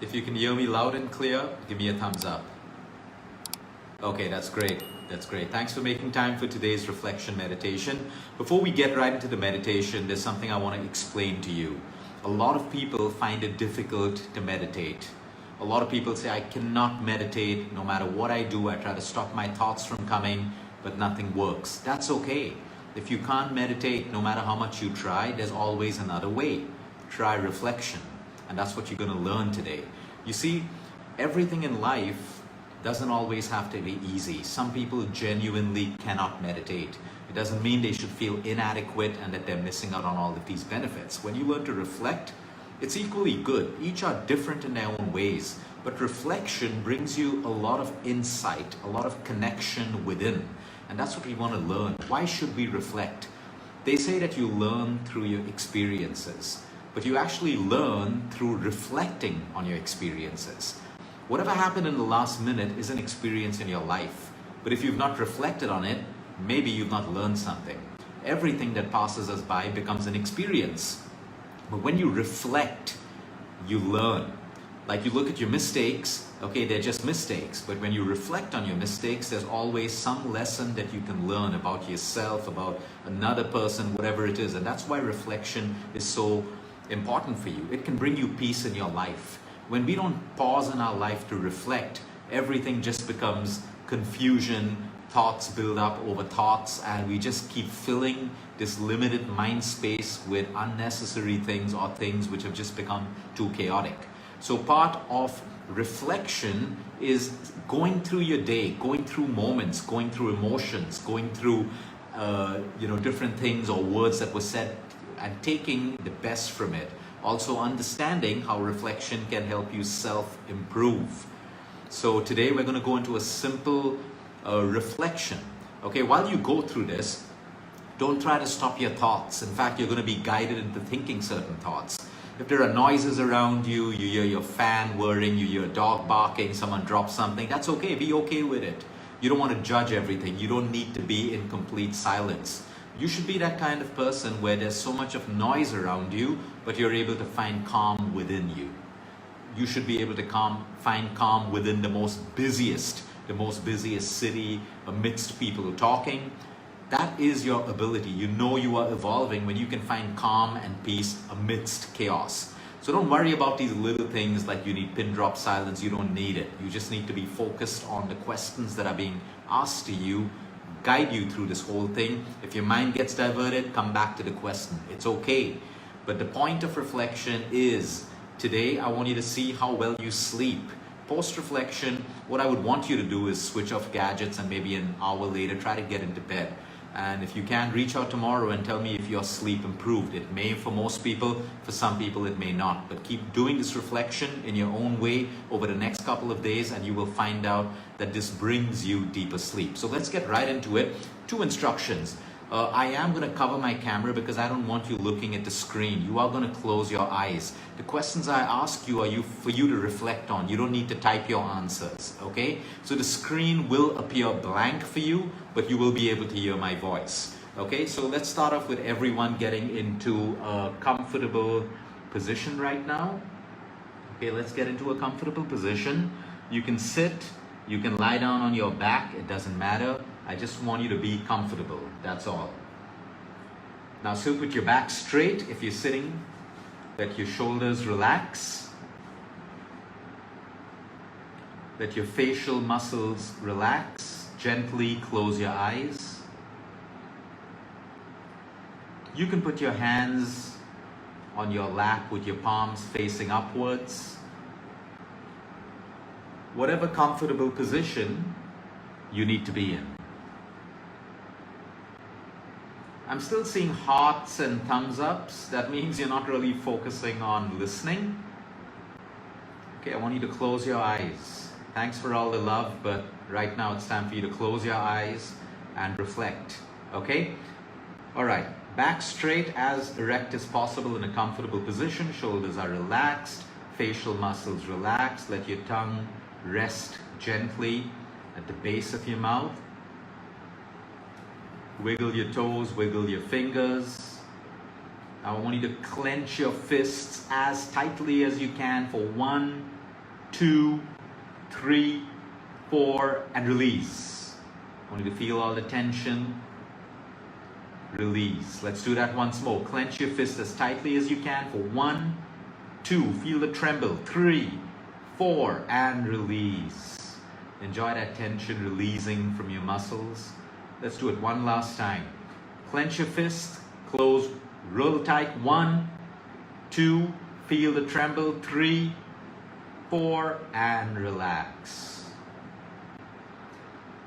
If you can hear me loud and clear, give me a thumbs up. Okay, that's great. That's great. Thanks for making time for today's reflection meditation. Before we get right into the meditation, there's something I want to explain to you. A lot of people find it difficult to meditate. A lot of people say, I cannot meditate. No matter what I do, I try to stop my thoughts from coming, but nothing works. That's okay. If you can't meditate, no matter how much you try, there's always another way. Try reflection. And that's what you're going to learn today. You see, everything in life doesn't always have to be easy. Some people genuinely cannot meditate. It doesn't mean they should feel inadequate and that they're missing out on all of these benefits. When you learn to reflect, it's equally good. Each are different in their own ways. But reflection brings you a lot of insight, a lot of connection within. And that's what we want to learn. Why should we reflect? They say that you learn through your experiences, but you actually learn through reflecting on your experiences. Whatever happened in the last minute is an experience in your life. But if you've not reflected on it, maybe you've not learned something. Everything that passes us by becomes an experience. But when you reflect, you learn. Like you look at your mistakes, okay, they're just mistakes. But when you reflect on your mistakes, there's always some lesson that you can learn about yourself, about another person, whatever it is. And that's why reflection is so important for you. It can bring you peace in your life. When we don't pause in our life to reflect, everything just becomes confusion, thoughts build up over thoughts, and we just keep filling this limited mind space with unnecessary things or things which have just become too chaotic. So part of reflection is going through your day, going through moments, going through emotions, going through different things or words that were said and taking the best from it. Also understanding how reflection can help you self-improve. So today we're going to go into a simple reflection. Okay, while you go through this, don't try to stop your thoughts. In fact, you're going to be guided into thinking certain thoughts. If there are noises around you, you hear your fan whirring, you hear a dog barking, someone drops something, that's okay. Be okay with it. You don't want to judge everything. You don't need to be in complete silence. You should be that kind of person where there's so much of noise around you, but you're able to find calm within you. You should be able to find calm within the most busiest city, amidst people talking. That is your ability. You know you are evolving when you can find calm and peace amidst chaos. So don't worry about these little things like you need pin drop silence. You don't need it. You just need to be focused on the questions that are being asked to you, guide you through this whole thing. If your mind gets diverted, come back to the question. It's okay. But the point of reflection is, today I want you to see how well you sleep. Post-reflection, what I would want you to do is switch off gadgets and maybe an hour later try to get into bed. And if you can, reach out tomorrow and tell me if your sleep improved. It may for most people, for some people it may not. But keep doing this reflection in your own way over the next couple of days and you will find out that this brings you deeper sleep. So let's get right into it. 2 instructions. I am going to cover my camera because I don't want you looking at the screen. You are going to close your eyes. The questions I ask you are for you to reflect on. You don't need to type your answers, okay? So the screen will appear blank for you, but you will be able to hear my voice, okay? So let's start off with everyone getting into a comfortable position right now. Okay, let's get into a comfortable position. You can sit, you can lie down on your back, it doesn't matter. I just want you to be comfortable, that's all. Now sit with your back straight if you're sitting. Let your shoulders relax. Let your facial muscles relax. Gently close your eyes. You can put your hands on your lap with your palms facing upwards. Whatever comfortable position you need to be in. I'm still seeing hearts and thumbs ups. That means you're not really focusing on listening. Okay, I want you to close your eyes. Thanks for all the love, but right now it's time for you to close your eyes and reflect. Okay? All right, back straight, as erect as possible in a comfortable position. Shoulders are relaxed, facial muscles relaxed. Let your tongue rest gently at the base of your mouth. Wiggle your toes, wiggle your fingers. Now I want you to clench your fists as tightly as you can for 1, 2, 3, 4, and release. I want you to feel all the tension. Release. Let's do that once more. Clench your fist as tightly as you can for 1, 2, feel the tremble, 3, 4, and release. Enjoy that tension releasing from your muscles. Let's do it one last time. Clench your fist, close real tight, 1, 2, feel the tremble, 3, 4, and relax.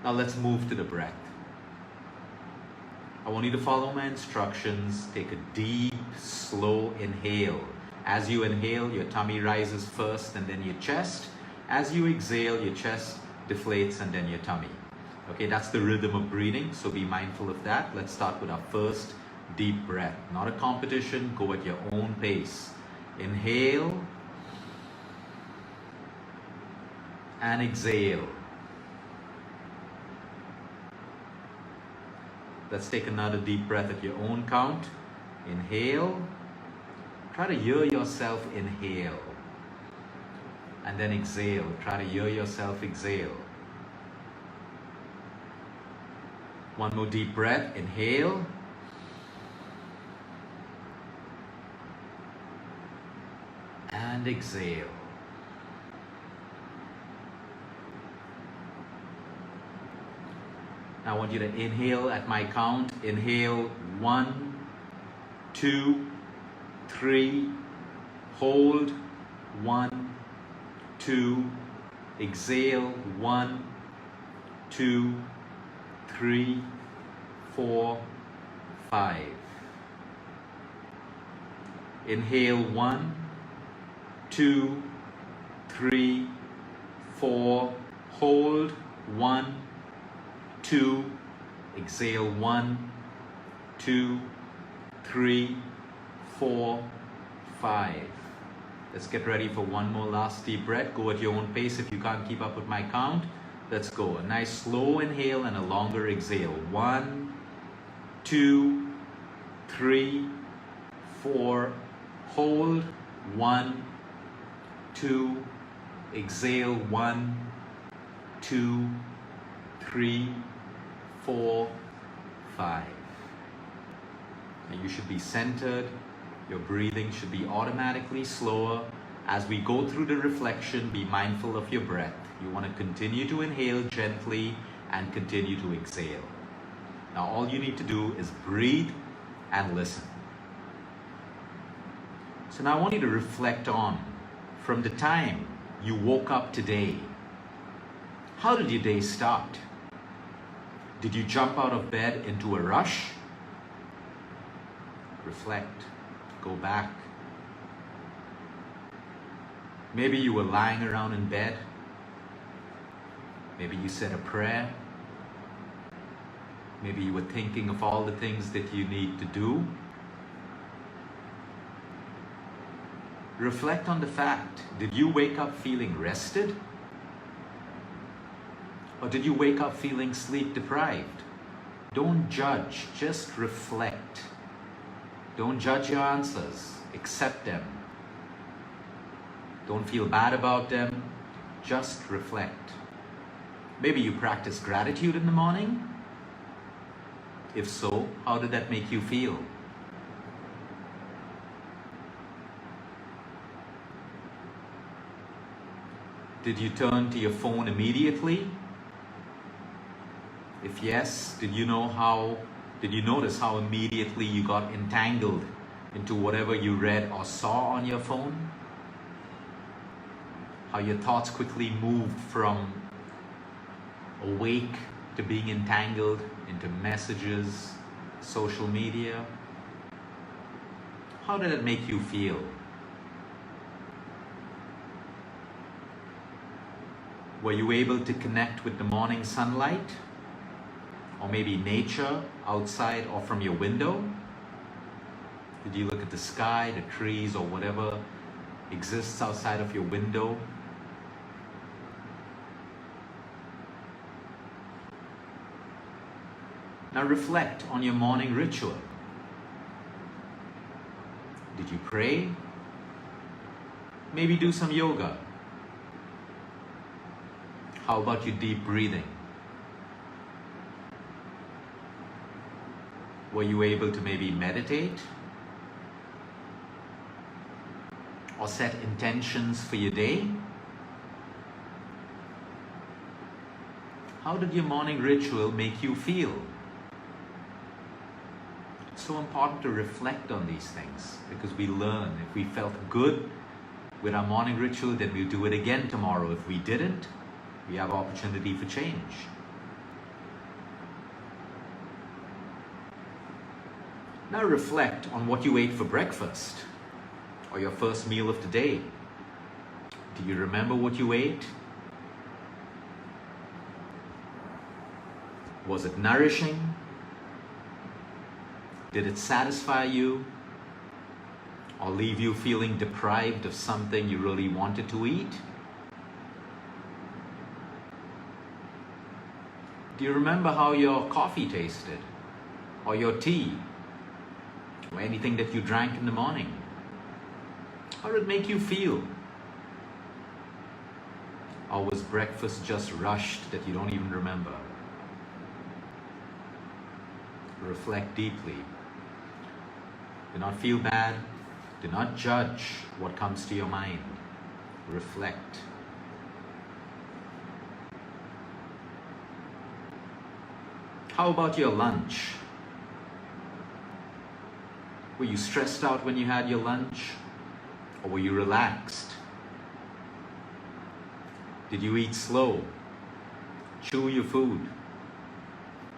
Now let's move to the breath. I want you to follow my instructions. Take a deep, slow inhale. As you inhale, your tummy rises first and then your chest. As you exhale, your chest deflates and then your tummy. Okay, that's the rhythm of breathing, so be mindful of that. Let's start with our first deep breath. Not a competition, go at your own pace. Inhale and exhale. Let's take another deep breath at your own count. Inhale. Try to hear yourself inhale. And then exhale. Try to hear yourself exhale. One more deep breath. Inhale. And exhale. Now I want you to inhale at my count. Inhale 1, 2, 3. Hold 1, 2. Exhale 1, 2, 3, 4, 5. Inhale 1, 2, 3, 4. Hold 1, 2. Exhale 1, 2, 3, 4, 5. Let's get ready for one more last deep breath. Go at your own pace if you can't keep up with my count. Let's go. A nice slow inhale and a longer exhale. 1, 2, 3, 4. Hold 1, 2. Exhale 1, 2, 3, 4, 5. And you should be centered. Your breathing should be automatically slower. As we go through the reflection, be mindful of your breath. You want to continue to inhale gently and continue to exhale. Now all you need to do is breathe and listen. So now I want you to reflect on, from the time you woke up today, how did your day start? Did you jump out of bed into a rush? Reflect. Go back. Maybe you were lying around in bed. Maybe you said a prayer. Maybe you were thinking of all the things that you need to do. Reflect on the fact, did you wake up feeling rested? Or did you wake up feeling sleep deprived? Don't judge, just reflect. Don't judge your answers, accept them. Don't feel bad about them, just reflect. Maybe you practice gratitude in the morning. If so, how did that make you feel? Did you turn to your phone immediately? If yes, did you notice how immediately you got entangled into whatever you read or saw on your phone? How your thoughts quickly moved from awake to being entangled into messages, social media? How did it make you feel? Were you able to connect with the morning sunlight? Or maybe nature outside or from your window? Did you look at the sky, the trees, or whatever exists outside of your window? Now reflect on your morning ritual. Did you pray? Maybe do some yoga. How about your deep breathing? Were you able to maybe meditate? Or set intentions for your day? How did your morning ritual make you feel? It's so important to reflect on these things because we learn. If we felt good with our morning ritual, then we'll do it again tomorrow. If we didn't, we have opportunity for change. Now reflect on what you ate for breakfast or your first meal of the day. Do you remember what you ate? Was it nourishing? Did it satisfy you? Or leave you feeling deprived of something you really wanted to eat? Do you remember how your coffee tasted? Or your tea? Or anything that you drank in the morning? How did it make you feel? Or was breakfast just rushed that you don't even remember? Reflect deeply. Do not feel bad. Do not judge what comes to your mind. Reflect. How about your lunch? Were you stressed out when you had your lunch? Or were you relaxed? Did you eat slow? Chew your food?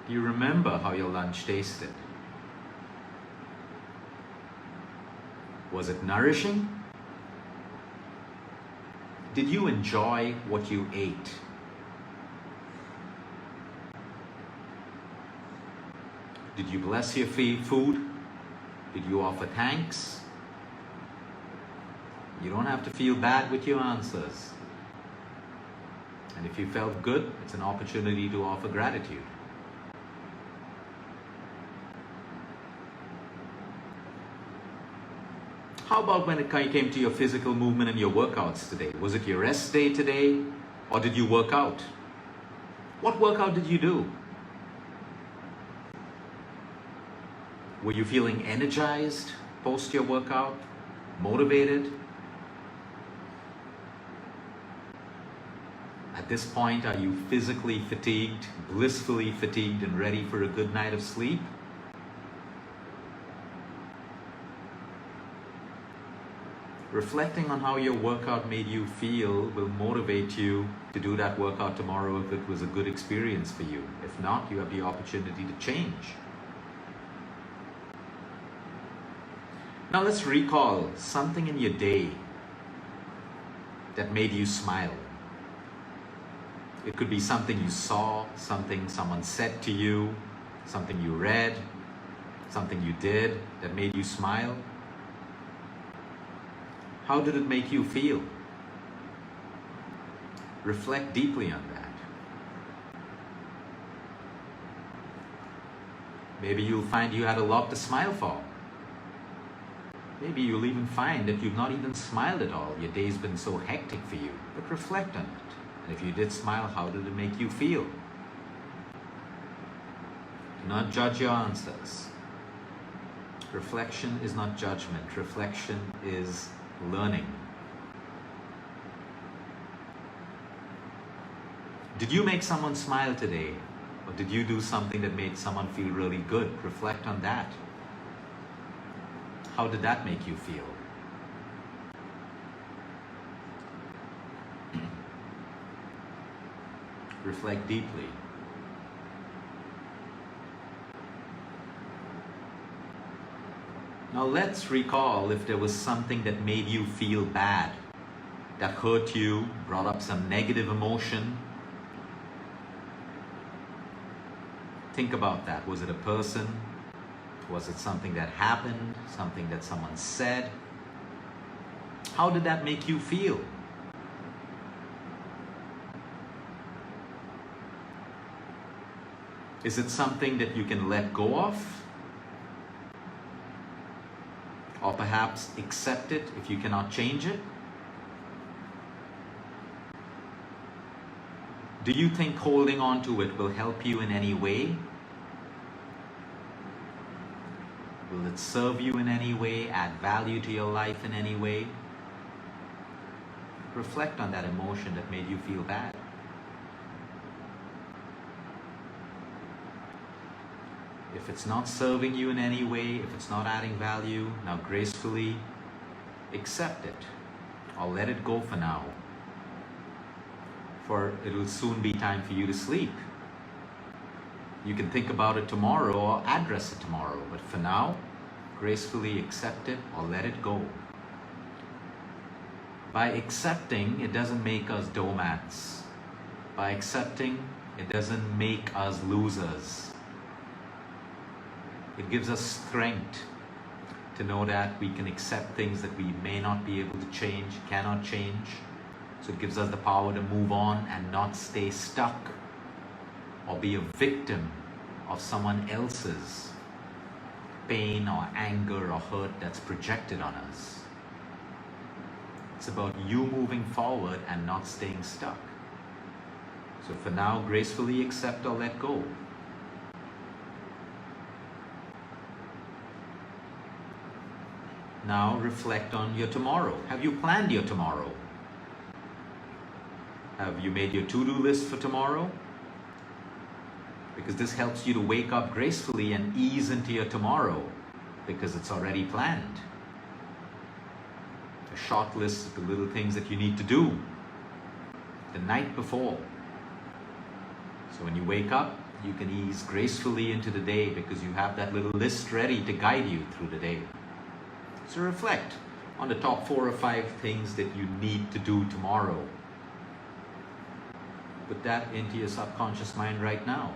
Do you remember how your lunch tasted? Was it nourishing? Did you enjoy what you ate? Did you bless your food? Did you offer thanks? You don't have to feel bad with your answers. And if you felt good, it's an opportunity to offer gratitude. How about when it came to your physical movement and your workouts today? Was it your rest day today? Or did you work out? What workout did you do? Were you feeling energized post your workout? Motivated? At this point, are you physically fatigued, blissfully fatigued, and ready for a good night of sleep? Reflecting on how your workout made you feel will motivate you to do that workout tomorrow if it was a good experience for you. If not, you have the opportunity to change. Now let's recall something in your day that made you smile. It could be something you saw, something someone said to you, something you read, something you did that made you smile. How did it make you feel? Reflect deeply on that. Maybe you'll find you had a lot to smile for. Maybe you'll even find that you've not even smiled at all. Your day's been so hectic for you. But reflect on it. And if you did smile, how did it make you feel? Do not judge your answers. Reflection is not judgment. Reflection is learning. Did you make someone smile today? Or did you do something that made someone feel really good? Reflect on that. How did that make you feel? Reflect deeply. Now let's recall if there was something that made you feel bad, that hurt you, brought up some negative emotion. Think about that. Was it a person? Was it something that happened? Something that someone said? How did that make you feel? Is it something that you can let go of? Or perhaps accept it if you cannot change it? Do you think holding on to it will help you in any way? Will it serve you in any way, add value to your life in any way? Reflect on that emotion that made you feel bad. If it's not serving you in any way, if it's not adding value, now gracefully accept it or let it go for now. For it will soon be time for you to sleep. You can think about it tomorrow or address it tomorrow, but for now, gracefully accept it or let it go. By accepting, it doesn't make us doormats. By accepting, it doesn't make us losers. It gives us strength to know that we can accept things that we may not be able to change, cannot change. So it gives us the power to move on and not stay stuck or be a victim of someone else's pain or anger or hurt that's projected on us. It's about you moving forward and not staying stuck. So for now, gracefully accept or let go. Now reflect on your tomorrow. Have you planned your tomorrow? Have you made your to-do list for tomorrow? Because this helps you to wake up gracefully and ease into your tomorrow because it's already planned. A short list of the little things that you need to do the night before. So when you wake up, you can ease gracefully into the day because you have that little list ready to guide you through the day. So reflect on the top 4 or 5 things that you need to do tomorrow. Put that into your subconscious mind right now.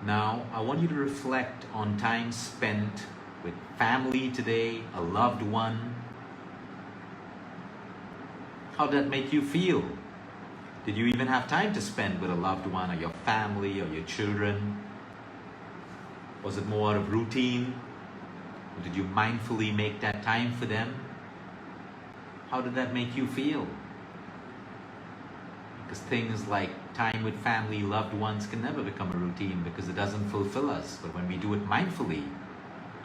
Now, I want you to reflect on time spent with family today, a loved one. How did that make you feel? Did you even have time to spend with a loved one or your family or your children? Was it more out of routine? Or did you mindfully make that time for them? How did that make you feel? Because things like time with family, loved ones can never become a routine because it doesn't fulfill us. But when we do it mindfully,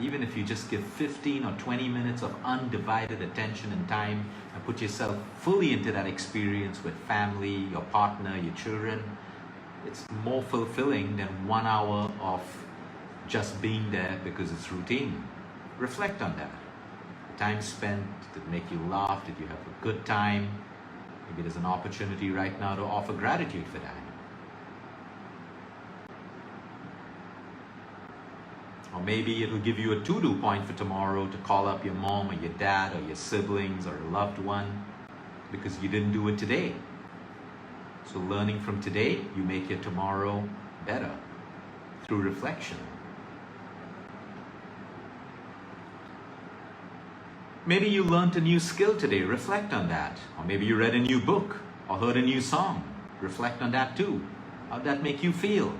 even if you just give 15 or 20 minutes of undivided attention and time and put yourself fully into that experience with family, your partner, your children, it's more fulfilling than 1 hour of just being there because it's routine. Reflect on that. The time spent, did it make you laugh? Did you have a good time? Maybe there's an opportunity right now to offer gratitude for that. Or maybe it'll give you a to-do point for tomorrow to call up your mom or your dad or your siblings or a loved one because you didn't do it today. So learning from today, you make your tomorrow better through reflection. Maybe you learned a new skill today, reflect on that. Or maybe you read a new book or heard a new song, reflect on that too. How did that make you feel?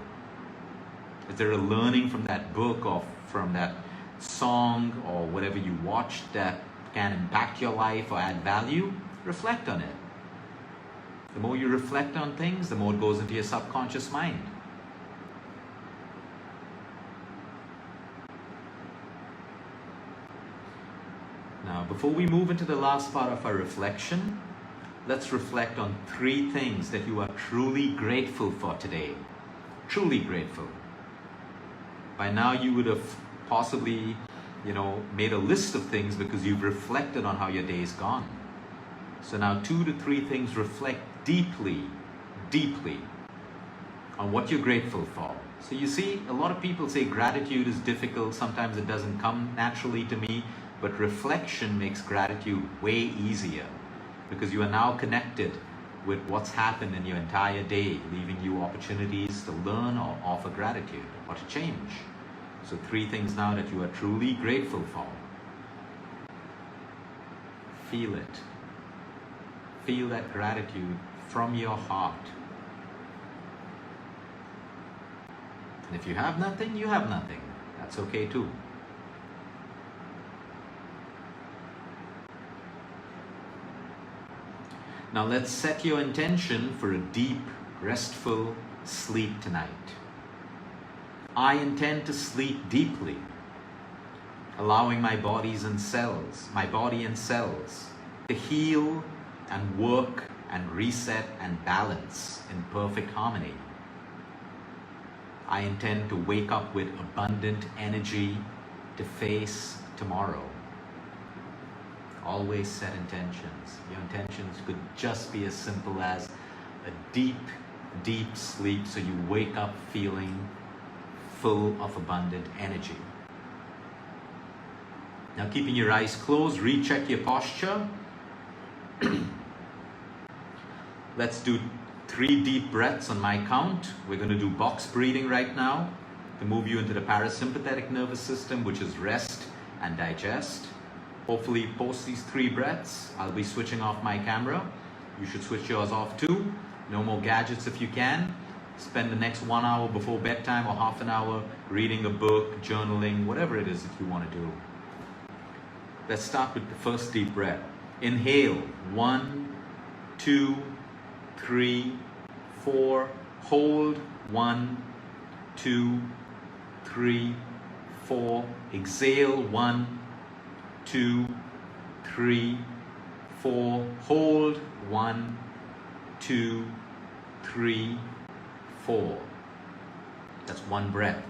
Is there a learning from that book or from that song or whatever you watched that can impact your life or add value? Reflect on it. The more you reflect on things, the more it goes into your subconscious mind. Now, before we move into the last part of our reflection, let's reflect on 3 things that you are truly grateful for today. Truly grateful. By now you would have possibly, made a list of things because you've reflected on how your day's gone. So now 2 to 3 things reflect deeply, deeply on what you're grateful for. So you see, a lot of people say gratitude is difficult. Sometimes it doesn't come naturally to me. But reflection makes gratitude way easier because you are now connected with what's happened in your entire day, leaving you opportunities to learn or offer gratitude or to change. So 3 things now that you are truly grateful for. Feel it. Feel that gratitude from your heart. And if you have nothing, you have nothing. That's okay too. Now let's set your intention for a deep, restful sleep tonight. I intend to sleep deeply, allowing my body and cells to heal and work and reset and balance in perfect harmony. I intend to wake up with abundant energy to face tomorrow. Always set intentions. Your intentions could just be as simple as a deep, deep sleep so you wake up feeling full of abundant energy. Now, keeping your eyes closed, recheck your posture. Let's do 3 deep breaths on my count. We're going to do box breathing right now to move you into the parasympathetic nervous system, which is rest and digest. Hopefully, post these 3 breaths, I'll be switching off my camera. You should switch yours off too. No more gadgets if you can. Spend the next 1 hour before bedtime or half an hour reading a book, journaling, whatever it is that you want to do. Let's start with the first deep breath. Inhale, 1, 2, 3, 4. Hold, 1, 2, 3, 4. Exhale, 1, 2, 3, 4. Hold, 1, 2, 3, 4. That's 1 breath.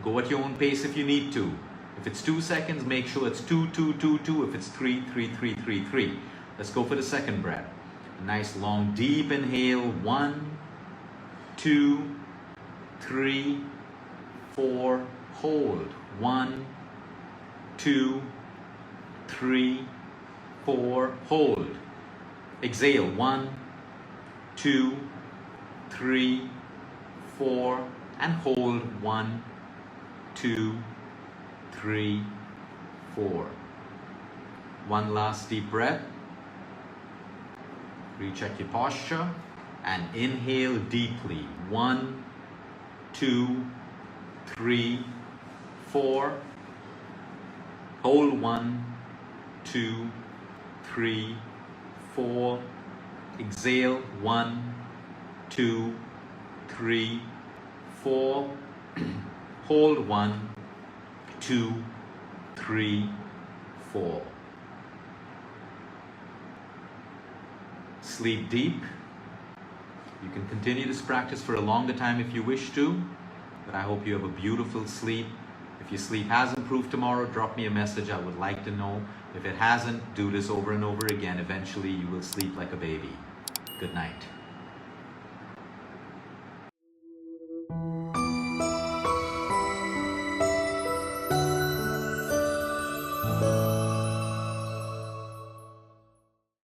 Go at your own pace if you need to. If it's 2 seconds, make sure it's 2, 2, 2, 2. If it's 3, 3, 3, 3, 3. Let's go for the second breath. A nice long deep inhale. 1, 2, 3, 4. Hold. 1, 2, 3, 4. Hold. Exhale. 1, 2, 3, 4. And hold. 1, 2, 3, 4. One last deep breath. Recheck your posture and inhale deeply. 1, 2, 3, 4. Hold. 1, 2, 3, 4. Exhale. 1, 2, 3, 4. Hold. 1, 2, 3, 4. Sleep deep. You can continue this practice for a longer time if you wish to, but I hope you have a beautiful sleep. If your sleep has improved tomorrow, drop me a message. I would like to know. If it hasn't, do this over and over again. Eventually, you will sleep like a baby. Good night.